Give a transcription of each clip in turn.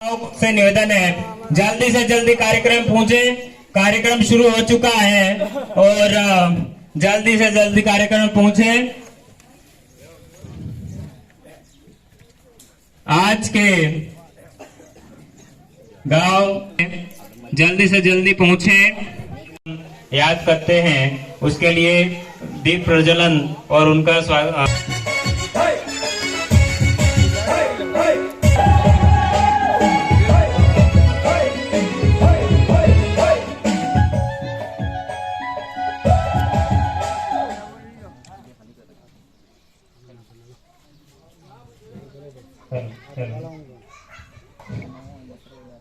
से निवेदन है जल्दी से जल्दी कार्यक्रम पहुंचे। कार्यक्रम शुरू हो चुका है और जल्दी से जल्दी कार्यक्रम पहुंचे। आज के गांव जल्दी से जल्दी पहुंचे, याद करते हैं उसके लिए दीप प्रज्वलन और उनका स्वागत।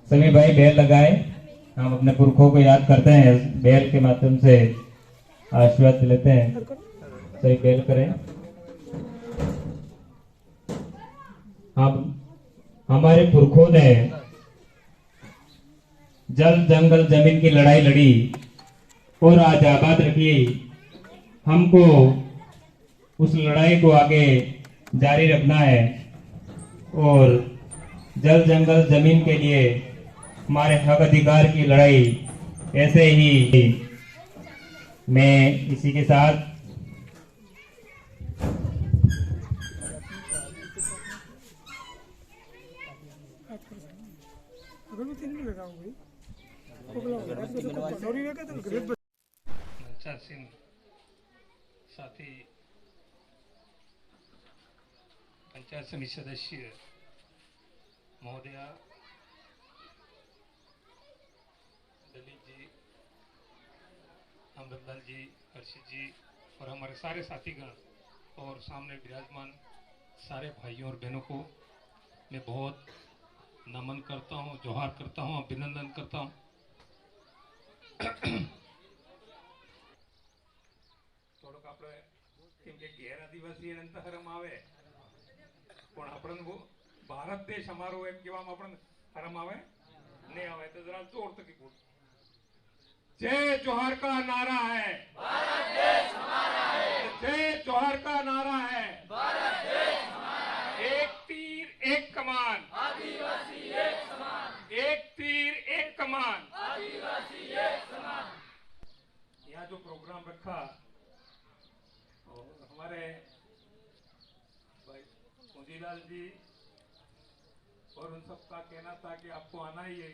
सभी भाई बेल लगाए, हम अपने पुरखों को याद करते हैं, बेल के माध्यम से आशीर्वाद लेते हैं। सही बेल करें। हम हमारे पुरखों ने जल जंगल जमीन की लड़ाई लड़ी और आज आबाद रखी। हमको उस लड़ाई को आगे जारी रखना है और जल जंगल जमीन के लिए हमारे हक अधिकार की लड़ाई ऐसे ही। मैं इसी के साथ सिंह साथी पंचायत समिति सदस्य महोदया, दलित जी, अमृतलाल जी, हर्षित जी और हमारे सारे साथीगण और सामने विराजमान सारे भाइयों और बहनों को मैं बहुत नमन करता हूं, जोहार करता हूं, अभिनंदन करता हूं। થોડોક આપણે કેમ કે ગેર આદિવાસી અંતહરમ આવે પણ આપણને ભારત દેશ અમારો એમ કહેવામાં આપણને હરમ આવે નહીં આવે તો જરા જોર તકી બોલ। जय जोहार का नारा है, भारत देश हमारा है। जय जोहार का नारा है, भारत देश हमारा है। एक तीर एक कमान, आदिवासी एक समान। एक तीर एक कमान, आदिवासी एक समान। यहाँ जो प्रोग्राम रखा हमारे भाई मोदीलाल जी और उन सबका कहना था कि आपको आना ही है।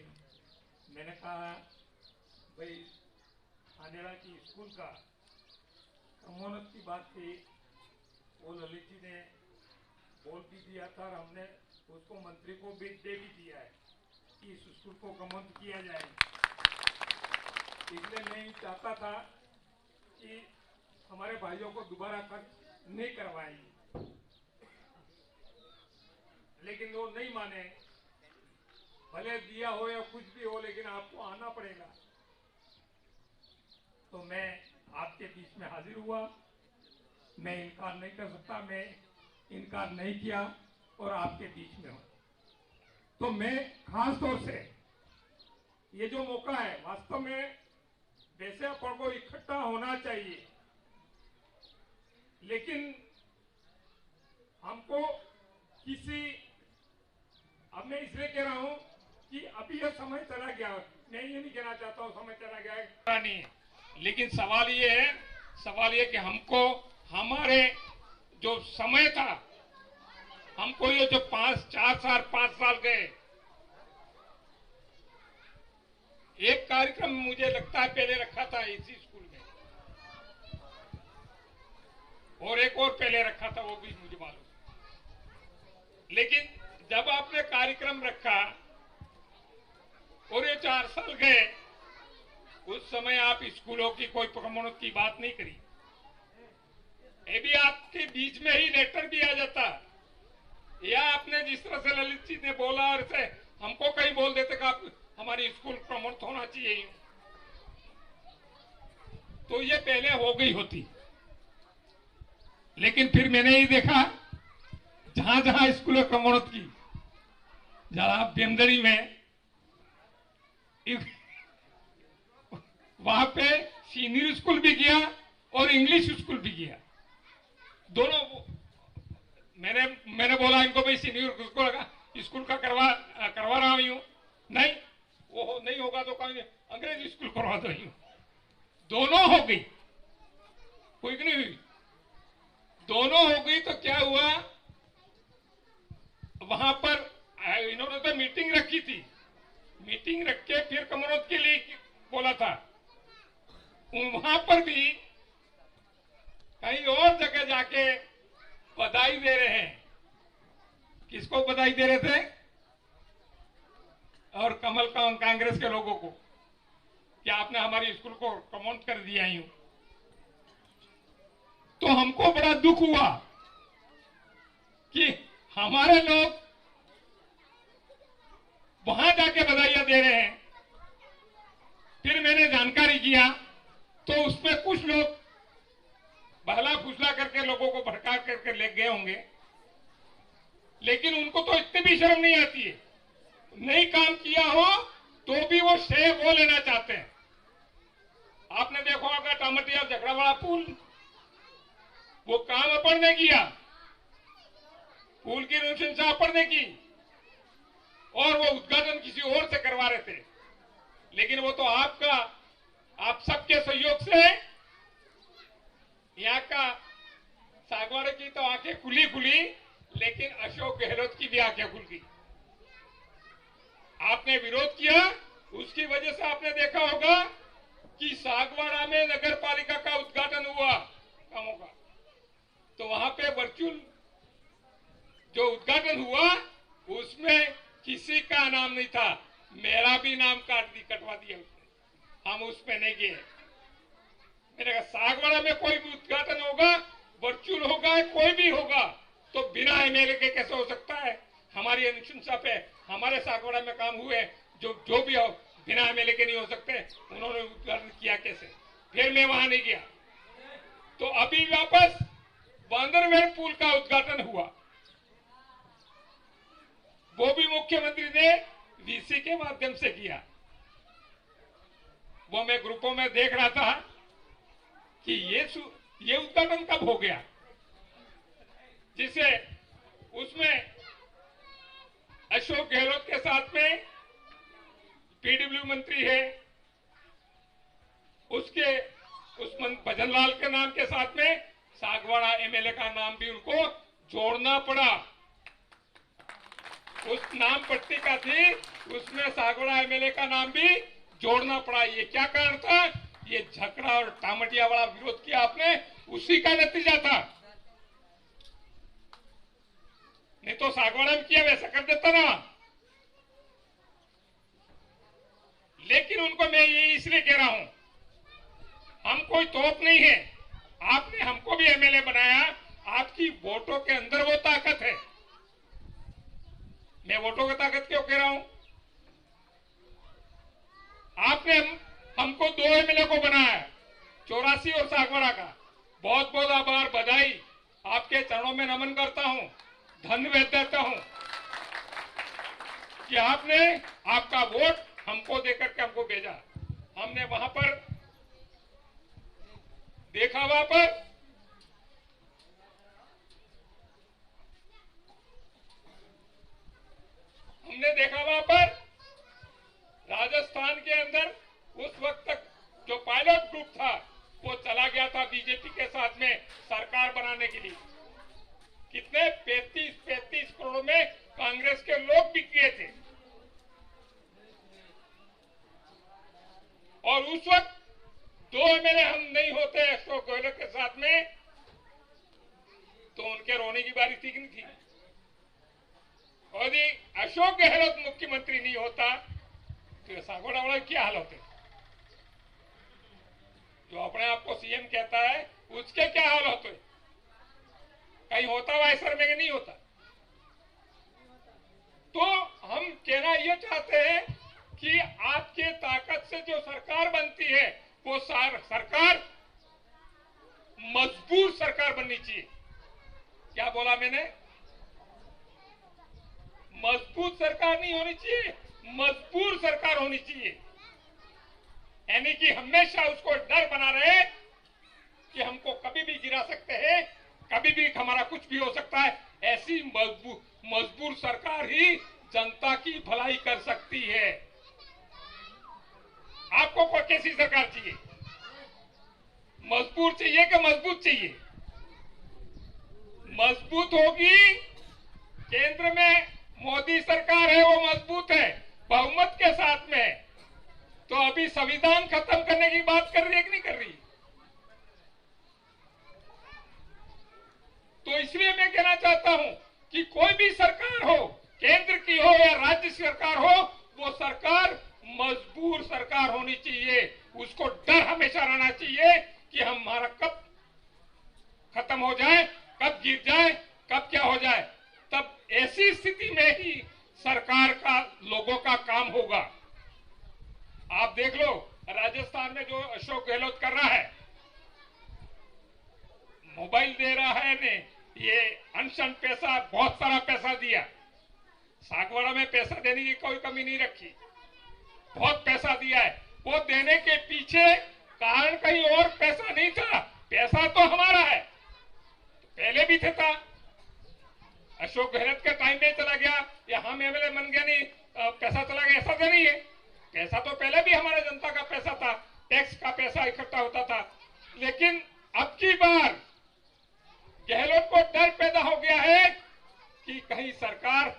मैंने कहा भाई आनेड़ा की स्कूल का कमोनत की बात थी, वो ललित जी ने बोल भी दिया था और हमने उसको मंत्री को भी दे भी दिया है कि इस स्कूल को कमोनत किया जाए। इसलिए मैं चाहता था कि हमारे भाइयों को दोबारा खर्च नहीं करवाएंगे, लेकिन वो नहीं माने। भले दिया हो या कुछ भी हो, लेकिन आपको आना पड़ेगा। तो मैं आपके बीच में हाजिर हुआ। मैं इनकार नहीं कर सकता, मैं इनकार नहीं किया और आपके बीच में हूं। तो मैं खास तौर से ये जो मौका है, वास्तव में वैसे अपन को इकट्ठा होना चाहिए, लेकिन हमको किसी, अब मैं इसलिए कह रहा हूं कि अभी यह समय चला गया। मैं ये नहीं कहना चाहता हूं समय चला गया है नहीं, लेकिन सवाल ये कि हमको हमारे जो समय था, हमको ये जो 5 साल गए, एक कार्यक्रम मुझे लगता है पहले रखा था इसी स्कूल में और एक और पहले रखा था, वो भी मुझे मालूम। लेकिन जब आपने कार्यक्रम रखा और ये 4 साल गए, उस समय आप स्कूलों की कोई कमोनत की बात नहीं करी। ये भी आपके बीच में ही लेटर भी आ जाता, या आपने जिस तरह से ललित जी ने बोला और से हमको कहीं बोल देते कि आप हमारी स्कूल प्रमोट होना चाहिए, तो ये पहले हो गई होती। लेकिन फिर मैंने ये देखा जहां जहां स्कूलों प्रमोट की, जरा बेमदरी में वहां पे सीनियर स्कूल भी किया और इंग्लिश स्कूल भी किया, दोनों। मैंने बोला इनको भाई सीनियर स्कूल स्कूल का करवा रहा हूं, नहीं वो नहीं होगा तो कहीं अंग्रेजी स्कूल करवा दो। दोनों हो गई, कोई नहीं हुई, दोनों हो गई तो क्या हुआ, वहां पर इन्होंने तो मीटिंग रखी थी, मीटिंग रख के फिर कमरों के लिए बोला था, वहां पर भी कहीं और जगह जाके बधाई दे रहे हैं। किसको बधाई दे रहे थे? और कमल कांग्रेस के लोगों को, कि आपने हमारी स्कूल को प्रमोट कर दिया यूं। तो हमको बड़ा दुख हुआ कि हमारे लोग वहां जाके बधाइयां दे रहे हैं। फिर मैंने जानकारी किया तो उसमें कुछ लोग बहला फुसला करके लोगों को भड़का करके ले गए होंगे, लेकिन उनको तो इतनी भी शर्म नहीं आती है, नहीं काम किया हो तो भी वो श्रेय वो लेना चाहते हैं। आपने देखा होगा टामटिया झगड़ा वाला पुल, वो काम अपन ने किया, पुल की अनुशंसा अपन ने की और वो उद्घाटन किसी और से करवा रहे थे, लेकिन वो तो आप सबके सहयोग से यहाँ का सागवाड़े की तो आंखें खुली, लेकिन अशोक गहलोत की भी आंखें खुल गई। आपने विरोध किया, उसकी वजह से आपने देखा होगा कि सागवाड़ा में नगर पालिका का उद्घाटन हुआ कामों का, तो वहां पे वर्चुअल जो उद्घाटन हुआ उसमें किसी का नाम नहीं था, मेरा भी नाम कटवा दिया उसने, हम उसमें नहीं गए। मैंने कहा सागवाड़ा में कोई भी उद्घाटन होगा, वर्चुअल होगा, कोई भी होगा, तो बिना एमएलए के कैसे हो सकता है? हमारी अनुशंसा पे हमारे सागवाड़ा में काम हुए, जो भी हो, बिना एमएलए के नहीं हो सकते। उन्होंने उद्घाटन किया कैसे? फिर मैं वहां नहीं गया। तो अभी वापस बांदरवेल पुल का उद्घाटन हुआ, वो भी मुख्यमंत्री ने वीसी के माध्यम से किया। वो मैं ग्रुपों में देख रहा था कि ये उद्घाटन कब हो गया, जिसे उसमें अशोक गहलोत के साथ में पीडब्ल्यू मंत्री है, उस भजनलाल के नाम के साथ में सागवाड़ा एमएलए का नाम भी उनको जोड़ना पड़ा। उस नाम पट्टिका थी, उसमें सागवाड़ा एमएलए का नाम भी जोड़ना पड़ा। ये क्या कारण था? ये झगड़ा और टामटिया वाला विरोध किया आपने, उसी का नतीजा था। नहीं तो सागवाड़ा में किया वैसा कर देता ना। लेकिन उनको मैं ये इसलिए कह रहा हूं, हम कोई तोप नहीं है, आपने हमको भी एमएलए बनाया, आपकी वोटों के अंदर वो ताकत है। मैं वोटों की ताकत क्यों कह रहा हूं? आपने हमको 2 एमएलए को बनाया, 84 और सागवाड़ा का। बहुत बहुत आभार, बधाई, आपके चरणों में नमन करता हूं, धन्यवाद देता हूं कि आपने आपका वोट हमको देकर के हमको भेजा। हमने वहां पर देखा, वहां पर राजस्थान के अंदर उस वक्त तक जो पायलट ग्रुप था वो चला गया था बीजेपी के साथ में सरकार बनाने के लिए। कितने 35 करोड़ में कांग्रेस के लोग बिक गए थे। और उस वक्त 2 एमएलए हम नहीं होते अशोक गहलोत के साथ में, तो उनके रोने की बारी थी कि नहीं थी? और यदि अशोक गहलोत मुख्यमंत्री नहीं होता तो सागवाड़ा वाला क्या हाल होते? जो अपने आप को सीएम कहता है उसके क्या हाल होते? कहीं होता हुआ ऐसा में नहीं होता। तो हम कहना यह चाहते हैं कि आपके ताकत से जो सरकार बनती है वो सरकार मजबूत सरकार बननी चाहिए। क्या बोला मैंने? मजबूत सरकार नहीं होनी चाहिए, मजबूर सरकार होनी चाहिए। यानी कि हमेशा उसको डर बना रहे कि हमको कभी भी गिरा सकते हैं, कभी भी हमारा कुछ भी हो सकता है। ऐसी मजबूर सरकार ही जनता की भलाई कर सकती है। आपको कैसी सरकार चाहिए? मजबूर चाहिए कि मजबूत चाहिए? मजबूत होगी, केंद्र में मोदी सरकार है, वो मजबूत है, बहुमत के साथ में है। तो अभी संविधान खत्म करने की बात कर रही है कि नहीं कर रही? तो इसलिए मैं कहना चाहता हूं कि कोई भी सरकार हो, केंद्र की हो या राज्य सरकार हो, वो सरकार मजबूर सरकार होनी चाहिए। उसको डर हमेशा रहना चाहिए कि हमारा कब खत्म हो जाए, कब गिर जाए, कब क्या हो जाए। तब ऐसी स्थिति में ही सरकार का, लोगों का काम होगा। आप देख लो राजस्थान में जो अशोक गहलोत कर रहा है, मोबाइल दे रहा है ने, ये अनशन पैसा, बहुत सारा पैसा दिया। सागवाड़ा में पैसा देने की कोई कमी नहीं रखी, बहुत पैसा दिया है। वो देने के पीछे कारण कहीं और पैसा नहीं था, पैसा तो हमारा है, पहले भी था। अशोक गहलोत के टाइम में चला गया या हम एमएलए बन गया नहीं पैसा चला गया, ऐसा तो नहीं है। पैसा तो पहले भी हमारे जनता का पैसा था, टैक्स का पैसा इकट्ठा होता था। लेकिन अब की बार गहलोत को डर पैदा हो गया है कि कहीं सरकार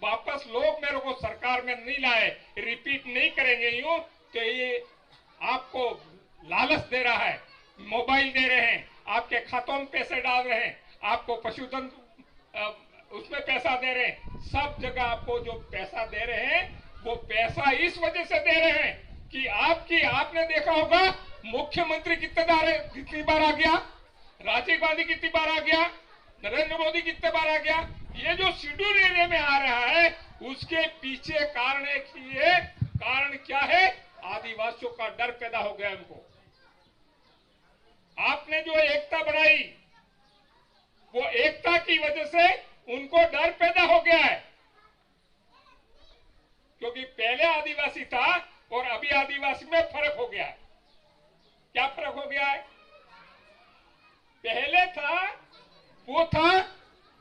वापस, लोग मेरे को सरकार में नहीं लाए, रिपीट नहीं करेंगे यूं, तो ये आपको लालच दे रहा है, मोबाइल दे रहे हैं, आपके खातों में पैसे डाल रहे हैं, आपको पशुधन उसमें पैसा दे रहे हैं, सब जगह आपको जो पैसा दे रहे हैं, वो पैसा इस वजह से दे रहे हैं कि आपने देखा होगा मुख्यमंत्री कितनी बार आ गया, राजीव गांधी कितनी बार आ गया, नरेंद्र मोदी कितने बार आ गया। ये जो शेड्यूल एरिया में आ रहा है, उसके पीछे कारण एक ही है। कारण क्या है? आदिवासियों का डर पैदा हो गया उनको। आपने जो एकता बनाई, वो एकता की वजह से उनको डर पैदा हो गया है, क्योंकि पहले आदिवासी था और अभी आदिवासी में फर्क हो गया है। क्या फर्क हो गया है? पहले था, वो था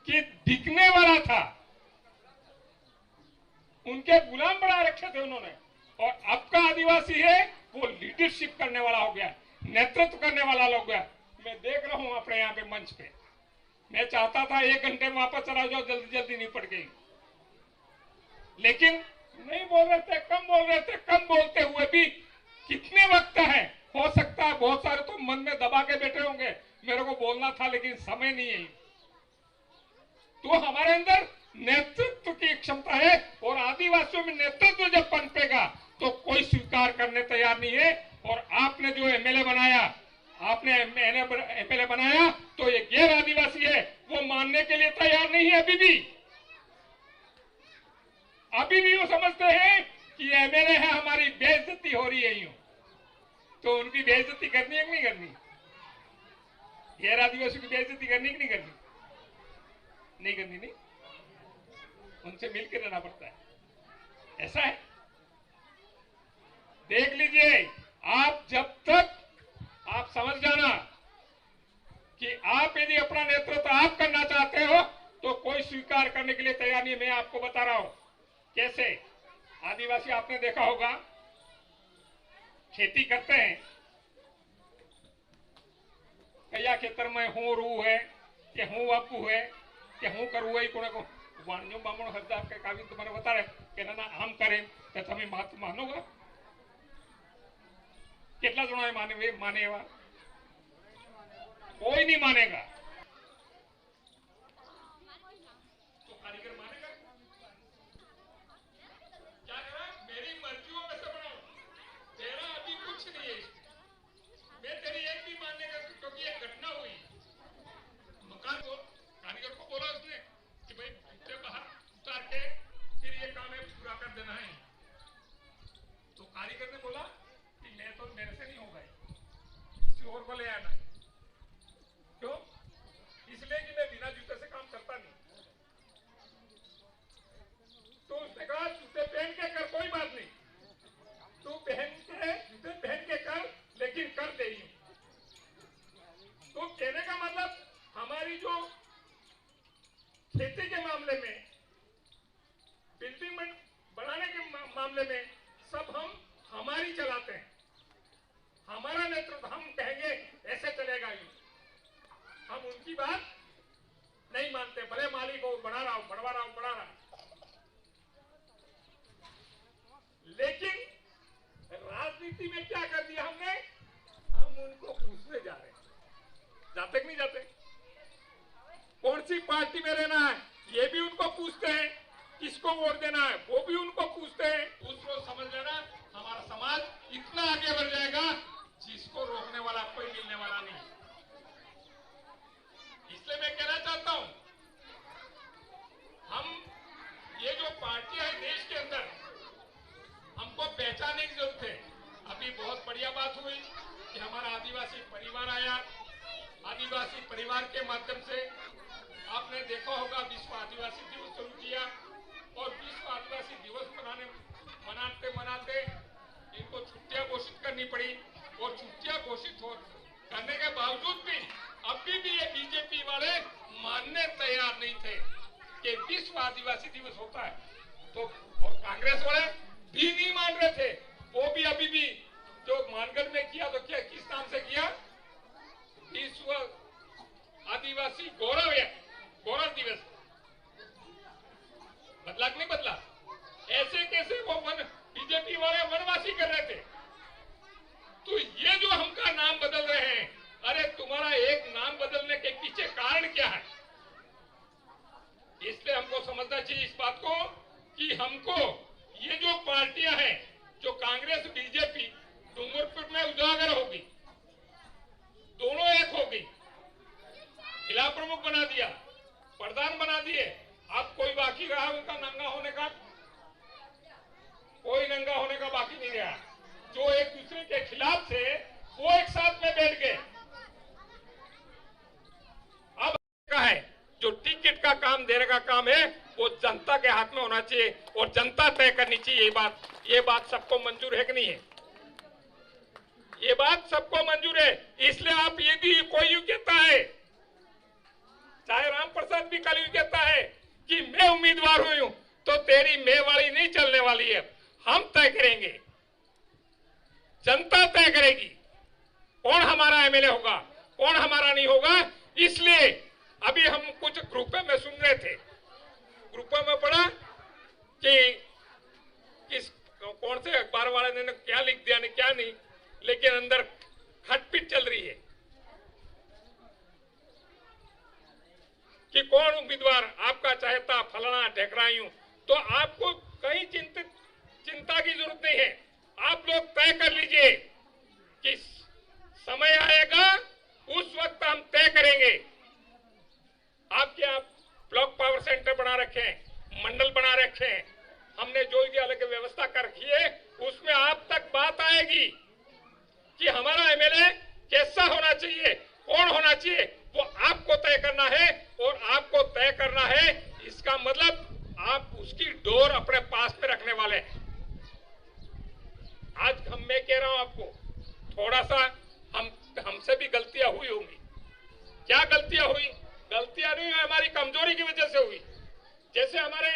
कि दिखने वाला था, उनके गुलाम बना रखे थे उन्होंने, और अब का आदिवासी है वो लीडरशिप करने वाला हो गया, नेतृत्व करने वाला हो गया। मैं देख रहा हूं अपने यहाँ पे मंच पे, मैं चाहता था 1 घंटे में वापस चला जाओ, जल्दी जल्दी निपट गई, लेकिन नहीं बोल रहे थे, कम बोल रहे थे। कम बोलते हुए भी कितने वक्त है, हो सकता है बहुत सारे तो मन में दबा के बैठे होंगे, मेरे को बोलना था लेकिन समय नहीं है। तो हमारे अंदर नेतृत्व की क्षमता है, और आदिवासियों में नेतृत्व जब पनपेगा तो कोई स्वीकार करने तैयार नहीं है। और आपने जो एमएलए बनाया, आपने एमएलए बनाया, तो ये गैर आदिवासी है, वो मानने के लिए तैयार नहीं है। अभी भी वो समझते हैं कि एमएलए है, हमारी बेइज्जती हो रही है यूं। तो उनकी बेइज्जती करनी है कि नहीं करनी? गैर आदिवासी की बेइज्जती करनी कि नहीं करनी? नहीं करनी, नहीं, उनसे मिलकर रहना पड़ता है, ऐसा है। देख लीजिए, आप जब तक आप समझ जाना कि आप यदि अपना नेतृत्व आप करना चाहते हो तो कोई स्वीकार करने के लिए तैयार नहीं। मैं आपको बता रहा हूं कैसे। आदिवासी आपने देखा होगा, खेती करते हैं, कया खेतर में हूं रू है कि हूं बापू है कि हूं करू है, को वाणियों बामण हरदा के काविन तुम्हारे बता रहे कि ना हम करें तो તમે बात मानोगा? કેટલા જણાએ माने एवा? कोई नहीं मानेगा। तो कारीगर मानेगा? क्या करा? मेरी मर्जियों में से बनाओ, तेरा अभी कुछ नहीं है, मैं तेरी एक भी मानने का, क्योंकि एक घटना हुई। मकान को कारीगर को बोला उसने कि भाई इतने बाहर उतार के फिर ये काम है पूरा कर देना है। तो कारीगर ने बोला कि मैं तो, मेरे से नहीं होगा, किसी और को ले आना है। क्यों? इसलिए कि मैं बिना जूते से काम करता नहीं। तो उसने कहा जूते पहन के कर, कोई बात नहीं, तू जूते पहन के कर, लेकिन कर दे। तो कहने का मतलब, हमारी जो खेती के मामले में सब हम हमारी चलाते हैं, हमारा नेतृत्व, हम कहेंगे ऐसे चलेगा ही, हम उनकी बात नहीं मानते, भले मालिक को बढ़ा रहा हूं, बढ़वा रहा हूं, बढ़ा रहा हूं। लेकिन राजनीति में क्या कर दिया हमने, हम उनको पूछने जा रहे हैं, जाते कि नहीं जाते, कौन सी पार्टी में रहना है ये भी उनको पूछते हैं, किसको वोट देना है वो भी उनको पूछते हैं। दूसरों समझ लेना, हमारा समाज इतना आगे बढ़ जाएगा जिसको रोकने वाला कोई मिलने वाला नहीं। इसलिए मैं कहना चाहता हूं, हम ये जो पार्टियां है देश के अंदर, हमको पहचानने की जरूरत है। अभी बहुत बढ़िया बात हुई कि हमारा आदिवासी परिवार आया, आदिवासी परिवार के माध्यम से आपने देखा होगा विश्व आदिवासी दिवस शुरू किया, और विश्व आदिवासी दिवस मनाते मनाते इनको छुट्टियां घोषित करनी पड़ी, और छुट्टियां घोषित करने के बावजूद भी अभी भी ये बीजेपी वाले मानने तैयार नहीं थे कि विश्व आदिवासी दिवस होता है। तो और कांग्रेस वाले भी नहीं मान रहे थे, वो भी अभी भी जो मानगढ़ में किया तो क्या, किस नाम से किया, विश्व आदिवासी गौरव दिवस। बदला कि नहीं बदला? ऐसे कैसे वो बीजेपी वाले वनवासी कर रहे थे, तो ये जो हमका नाम बदल रहे हैं, अरे तुम्हारा एक नाम बदलने के पीछे कारण क्या है? इसलिए हमको समझना चाहिए इस बात को कि हमको ये जो पार्टियां हैं, जो कांग्रेस बीजेपी डूंगरपुर में उजागर होगी, दोनों एक होगी, जिला प्रमुख बना दिया, प्रधान बना दिए, अब कोई बाकी रहा उनका नंगा होने का? कोई नंगा होने का बाकी नहीं रहा। जो एक दूसरे के खिलाफ थे वो एक साथ में बैठ गए। अब का है जो टिकट का काम देने का काम है वो जनता के हाथ में होना चाहिए, और जनता तय करनी चाहिए। ये बात सबको मंजूर है कि नहीं है? ये बात सबको मंजूर है। इसलिए आप ये भी कोई यूं कहता है, चाहे राम प्रसाद भी कल यूं कहता है कि मैं उम्मीदवार हुई हूं, तो तेरी मैं वाली नहीं चलने वाली है, हम तय करेंगे, जनता तय करेगी कौन हमारा एमएलए होगा, कौन हमारा नहीं होगा। इसलिए अभी हम कुछ ग्रुपों में सुन रहे थे, ग्रुपों में पढ़ा कि किस कौन से अखबार वाले ने क्या लिख दिया नहीं क्या नहीं, लेकिन अंदर खटपट चल रही है कि कौन उम्मीदवार आपका चाहता फलाना ढेकरायूं। तो आपको कहीं चिंता की जरूरत नहीं है, आप लोग तय कर लीजिए कि समय आएगा उस वक्त हम तय करेंगे। आपके आप ब्लॉक पावर सेंटर बना रखे हैं, मंडल बना रखे हैं, हमने जो भी अलग व्यवस्था कर रखी है उसमें आप तक बात आएगी कि हमारा एमएलए कैसा होना चाहिए, कौन होना चाहिए, वो आपको तय करना है। और आपको तय करना है इसका मतलब आप उसकी डोर अपने पास में रखने वाले हैं। आज मैं कह रहा हूं आपको, थोड़ा सा हमसे भी गलतियां हुई होंगी। क्या गलतियां हुई? गलतियां नहीं हुई, हमारी कमजोरी की वजह से हुई। जैसे हमारे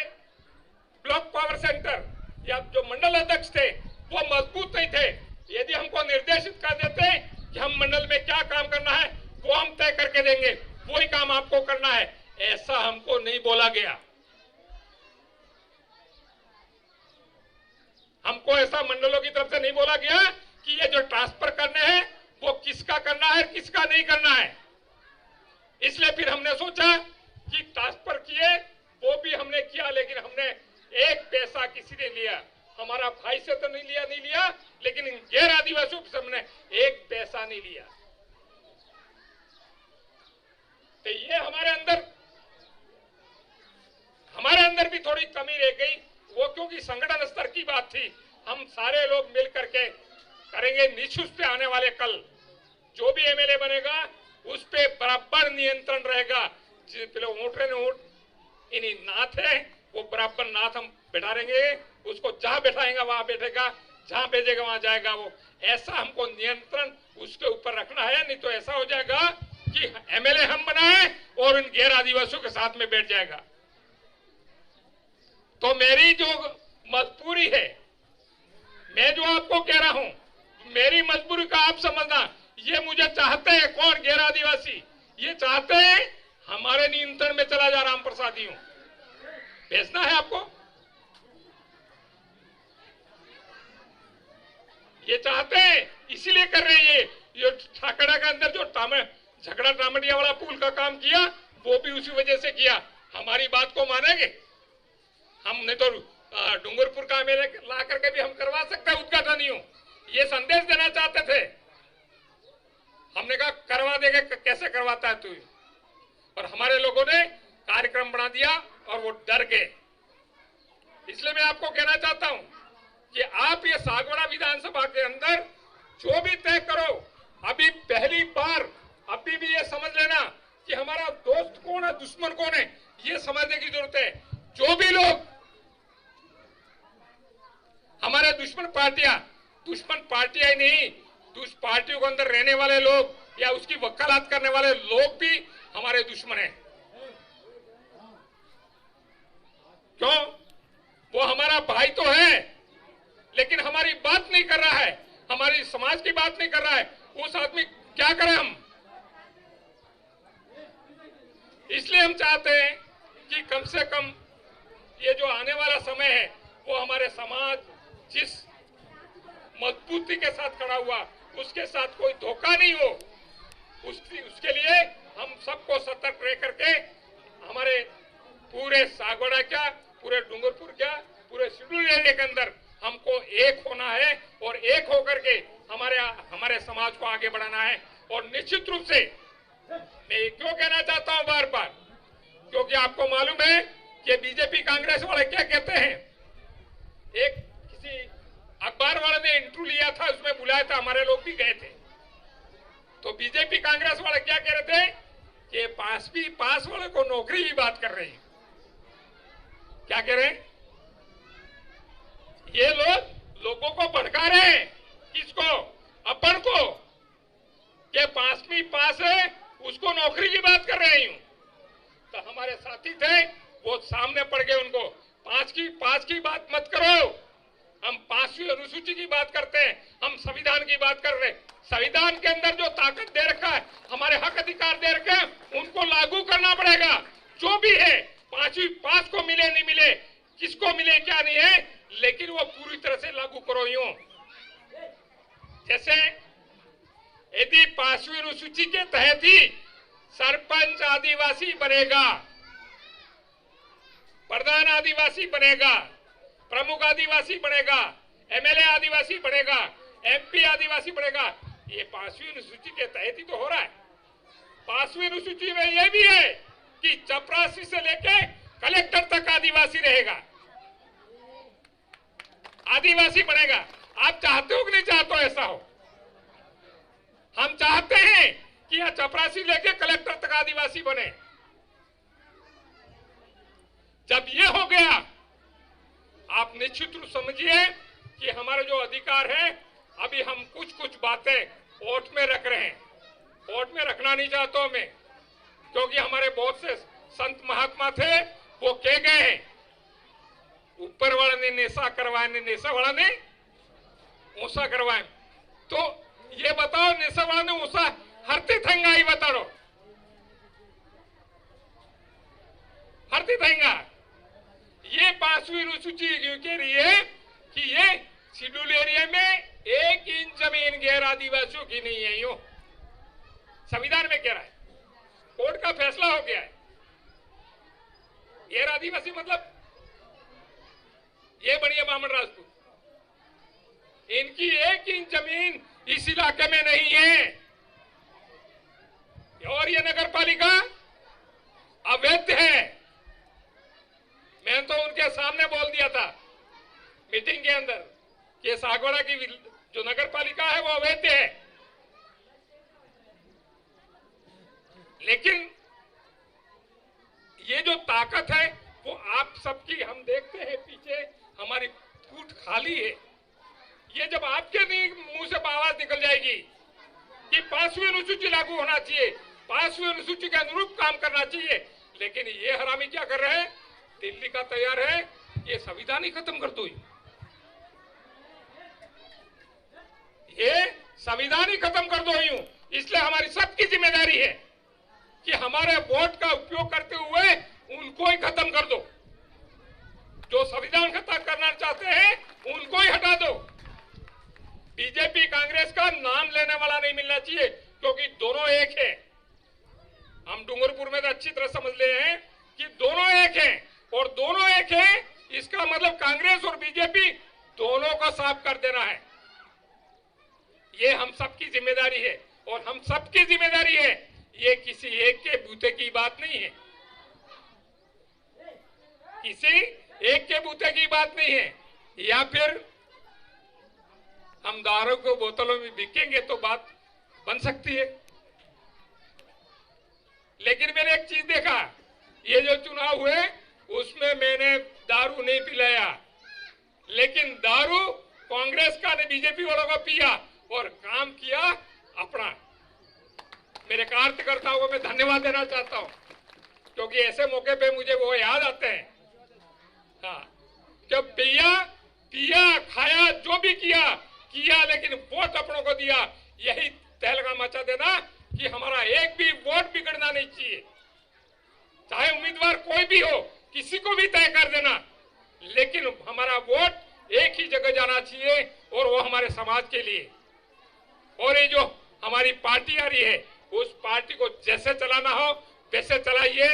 ब्लॉक पावर सेंटर या जो मंडल अध्यक्ष थे वो मजबूत नहीं थे। यदि हमको निर्देशित कर देते कि हम मंडल में क्या काम करना है वो हम तय करके देंगे, वही काम आपको करना है, ऐसा हमको नहीं बोला गया। हमको ऐसा मंडलों की तरफ से नहीं बोला गया कि ये जो ट्रांसफर करने हैं वो किसका करना है किसका नहीं करना है। इसलिए फिर हमने सोचा कि ट्रांसफर किए वो भी हमने किया, लेकिन हमने एक पैसा किसी ने लिया, हमारा भाई से तो नहीं लिया, लेकिन इन गैर आदिवासियों से हमने एक पैसा नहीं लिया। तो ये हमारे अंदर भी थोड़ी कमी रह गई, वो क्योंकि संगठन स्तर की बात थी। हम सारे लोग मिल करके करेंगे। निश्चित पे आने वाले कल जो भी एमएलए बनेगा उस पे बराबर नियंत्रण रहेगा। इन्हीं नाथ है वो बराबर नाथ हम बैठा रहेंगे, उसको जहां बैठाएंगे वहां बैठेगा, जहां भेजेगा वहां जाएगा। वो ऐसा हमको नियंत्रण उसके ऊपर रखना है, नहीं तो ऐसा हो जाएगा कि एमएलए हम बनाए और इन गैर आदिवासियों के साथ में बैठ जाएगा। तो मेरी जो मजबूरी है, ये मुझे चाहते हैं कौन? गैर आदिवासी। ये चाहते हैं हमारे नियंत्रण में चला जा राम प्रसादियों। भेजना है आपको? ये चाहते हैं, इसीलिए कर रहे हैं। ये ठाकरा के अंदर जो झगड़ा टामटिया वाला पुल का काम किया, वो भी उसी वजह से किया। हमारी बात को मानेंगे? हमने तो डूंगरपुर का मेले ला करके भी हम करवा सकते हैं उद्घाटन। ये संदेश देना चाहते थे। हमने कहा करवा देंगे, कैसे करवाता है तू? और हमारे लोगों ने कार्यक्रम बना दिया और वो डर गए। इसलिए मैं आपको कहना चाहता हूं कि आप ये सागवाड़ा विधानसभा के अंदर जो भी तय करो, अभी पहली बार, अभी भी ये समझ लेना कि हमारा दोस्त कौन है, दुश्मन कौन है, ये समझने की जरूरत है। जो भी लोग हमारे दुश्मन पार्टियां ही नहीं, पार्टियों के अंदर रहने वाले लोग या उसकी वकालत करने वाले लोग भी हमारे दुश्मन हैं। क्यों? वो हमारा भाई तो है, लेकिन हमारी बात नहीं कर रहा है, हमारी समाज की बात नहीं कर रहा है। उस आदमी क्या करें हम? इसलिए हम चाहते हैं कि कम से कम ये जो आने वाला समय है, वो हमारे समाज जिस मजबूती के साथ खड़ा हुआ, उसके साथ कोई धोखा नहीं हो। उसके लिए हम सबको सतर्क रह करके हमारे पूरे सागवाड़ा क्या, पूरे डूंगरपुर क्या, पूरे शेड्यूल एरिया के अंदर हमको एक होना है और एक होकर के हमारे समाज को आगे बढ़ाना है। और निश्चित रूप से मैं क्यों कहना चाहता हूं बार बार, क्योंकि आपको मालूम है कि बीजेपी कांग्रेस वाले क्या कहते हैं। एक किसी अखबार वाले ने इंटरव्यू लिया था, उसमें बुलाया था, हमारे लोग भी गए थे। तो बीजेपी कांग्रेस वाले क्या कह रहे थे कि पास वाले को नौकरी की बात कर रहे हैं। क्या कह रहे हैं? ये लोगों को भड़का रहे हैं। किसको? अपन को, के 5वीं पास है उसको नौकरी की बात कर रहे हैं। तो हमारे साथी थे, वो सामने पड़ गए उनको, पास की बात मत करो। हम 5वीं अनुसूची की बात करते हैं, हम संविधान की बात कर रहे हैं। संविधान के अंदर जो ताकत दे रखा है, हमारे हक अधिकार दे रखे हैं, उनको लागू करना पड़ेगा। जो भी है, 5वीं पास को मिले नहीं मिले, किसको मिले क्या नहीं है, लेकिन वो पूरी तरह से लागू करो। यूं जैसे यदि 5वीं अनुसूची के तहत ही सरपंच आदिवासी बनेगा, प्रधान आदिवासी बनेगा, प्रमुख आदिवासी बनेगा, एमएलए आदिवासी बनेगा, एमपी आदिवासी बनेगा, ये 5वीं अनुसूची के तहत ही तो हो रहा है। 5वीं अनुसूची में यह भी है कि चपरासी से लेके कलेक्टर तक आदिवासी रहेगा, आदिवासी बनेगा। आप चाहते हो कि नहीं चाहते हो ऐसा हो? हम चाहते हैं कि यह चपरासी लेके कलेक्टर तक आदिवासी बने। जब ये हो गया, आप निश्चित रूप समझिए कि हमारे जो अधिकार है, अभी हम कुछ बातें ओट में रख रहे हैं। ओट में रखना नहीं चाहता हूं मैं, क्योंकि हमारे बहुत से संत महात्मा थे, वो कह गए हैं, ऊपर वाले ने नेशा करवाए, नेशा वाला ने ऊंसा करवाए। तो ये बताओ, नेशा वाला ने ऊंसा हरती थंगा ही बता दो, हरती थंगा। ये 5वीं अनुसूची कह रही है कि ये शेड्यूल एरिया में 1 इंच जमीन गैर आदिवासियों की नहीं है। यूं संविधान में कह रहा है, कोर्ट का फैसला हो गया है। गैर आदिवासी मतलब ये बढ़िया बामन राजपूत, इनकी 1 इंच जमीन इस इलाके में नहीं है। और ये नगर पालिका अवैध है। मैं तो उनके सामने बोल दिया था मीटिंग के अंदर कि सागवाड़ा की जो नगर पालिका है वो अवैध है। लेकिन ये जो ताकत है वो आप सबकी, हम देखते हैं पीछे हमारी कूट खाली है। ये जब आपके मुंह से आवाज निकल जाएगी कि 5वीं अनुसूची लागू होना चाहिए, 5वीं अनुसूची के अनुरूप काम करना चाहिए, लेकिन ये हरामी क्या कर रहे हैं, दिल्ली का तैयार है ये संविधान ही खत्म कर दो। ये संविधान ही खत्म कर दो। यूं इसलिए हमारी सबकी जिम्मेदारी है कि हमारे वोट का उपयोग करते हुए उनको ही खत्म कर दो। जो संविधान खत्म करना चाहते हैं उनको ही हटा दो। बीजेपी कांग्रेस का नाम लेने वाला नहीं मिलना चाहिए, क्योंकि दोनों एक है। हम डूंगरपुर में तो अच्छी तरह समझ ले हैं कि दोनों एक हैं, और दोनों एक हैं इसका मतलब कांग्रेस और बीजेपी दोनों को साफ कर देना है। ये हम सबकी जिम्मेदारी है, और हम सबकी जिम्मेदारी है। ये किसी एक के बूते की बात नहीं है, किसी एक के बूते की बात नहीं है। या फिर हम दारू को बोतलों में बिकेंगे तो बात बन सकती है। लेकिन मैंने एक चीज देखा, ये जो चुनाव हुए उसमें मैंने दारू नहीं पिलाया, लेकिन दारू कांग्रेस का ने बीजेपी वालों का पिया और काम किया अपना। मेरे कार्यकर्ताओं को मैं धन्यवाद देना चाहता हूं, क्योंकि ऐसे मौके पे मुझे वो याद आते हैं। हाँ, जब पिया खाया, जो भी किया, लेकिन वोट अपनों को दिया। यही तहलका मचा देना कि हमारा एक भी वोट बिगड़ना नहीं चाहिए। चाहे उम्मीदवार कोई भी हो, किसी को भी तय कर देना, लेकिन हमारा वोट एक ही जगह जाना चाहिए, और वो हमारे समाज के लिए। और ये जो हमारी पार्टी आ रही है, उस पार्टी को जैसे चलाना हो वैसे चलाइए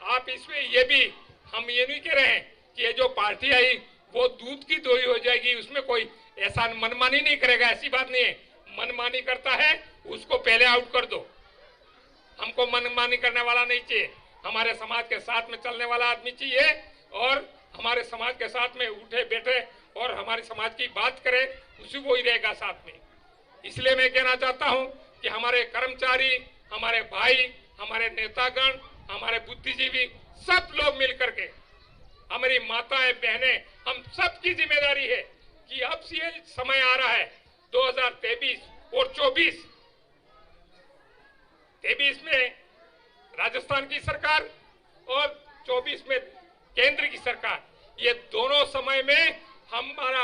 आप। इसमें ये भी हम ये नहीं कह रहे हैं कि ये जो पार्टी आई वो दूध की दोही हो जाएगी, उसमें कोई ऐसा मनमानी नहीं करेगा, ऐसी बात नहीं है। मनमानी करता है उसको पहले आउट कर दो। हमको मनमानी करने वाला नहीं चाहिए, हमारे समाज के साथ में चलने वाला आदमी चाहिए, और हमारे समाज के साथ में उठे बैठे और हमारे समाज की बात करे, उसी को ही रहेगा साथ में। इसलिए मैं कहना चाहता हूं कि हमारे कर्मचारी, हमारे भाई, हमारे नेतागण, हमारे बुद्धिजीवी, सब लोग मिलकर के, हमारी माताएं बहनें, हम सबकी जिम्मेदारी है कि अब से ये समय आ रहा है 2023 और 23 में राजस्थान की सरकार और 24 में केंद्र की सरकार, ये दोनों समय में हमारा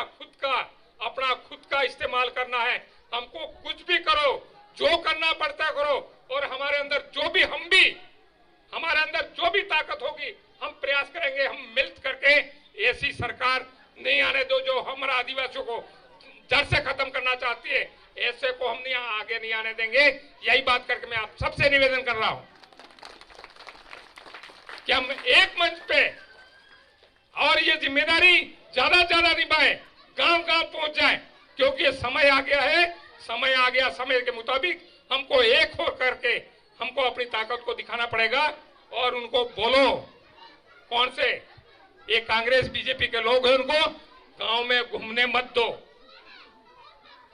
अपना खुद का इस्तेमाल करना है। हमको कुछ भी करो, जो करना पड़ता करो, और हमारे अंदर हमारे अंदर जो भी ताकत होगी हम प्रयास करेंगे। हम मिल करके ऐसी सरकार नहीं आने दो जो हमारा आदिवासियों को जड़ से खत्म करना चाहती है। ऐसे को हम आगे नहीं आने देंगे। यही बात करके मैं आप सबसे निवेदन कर रहा हूं कि हम एक मंच पे, और ये जिम्मेदारी ज्यादा निभाएं, गांव पहुंच जाएं, क्योंकि ये समय आ गया है। समय के मुताबिक हमको एक हो करके हमको अपनी ताकत को दिखाना पड़ेगा। और उनको बोलो, कौन से ये कांग्रेस बीजेपी के लोग हैं, उनको गांव में घूमने मत दो।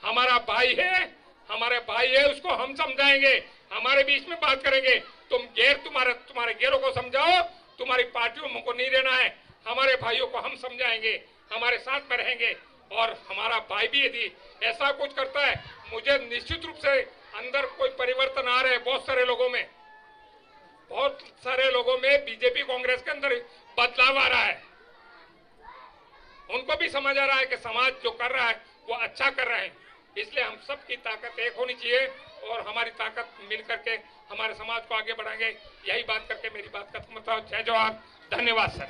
हमारे भाई है, उसको हम समझाएंगे, हमारे बीच में बात करेंगे। तुम्हारे गैरों को समझाओ, तुम्हारी पार्टियों को नहीं रहना है। हमारे भाइयों को हम समझाएंगे, हमारे साथ में रहेंगे। और हमारा भाई भी यदि ऐसा कुछ करता है, मुझे निश्चित रूप से अंदर कोई परिवर्तन आ रहे हैं बहुत सारे लोगों में बीजेपी कांग्रेस के अंदर बदलाव आ रहा है। उनको भी समझ आ रहा है कि समाज जो कर रहा है वो अच्छा कर रहा है। इसलिए हम सबकी ताकत एक होनी चाहिए, और हमारी ताकत मिल करके हमारे समाज को आगे बढ़ाएंगे। यही बात करके मेरी बात खत्म होता है। जय जवाहर, धन्यवाद सर।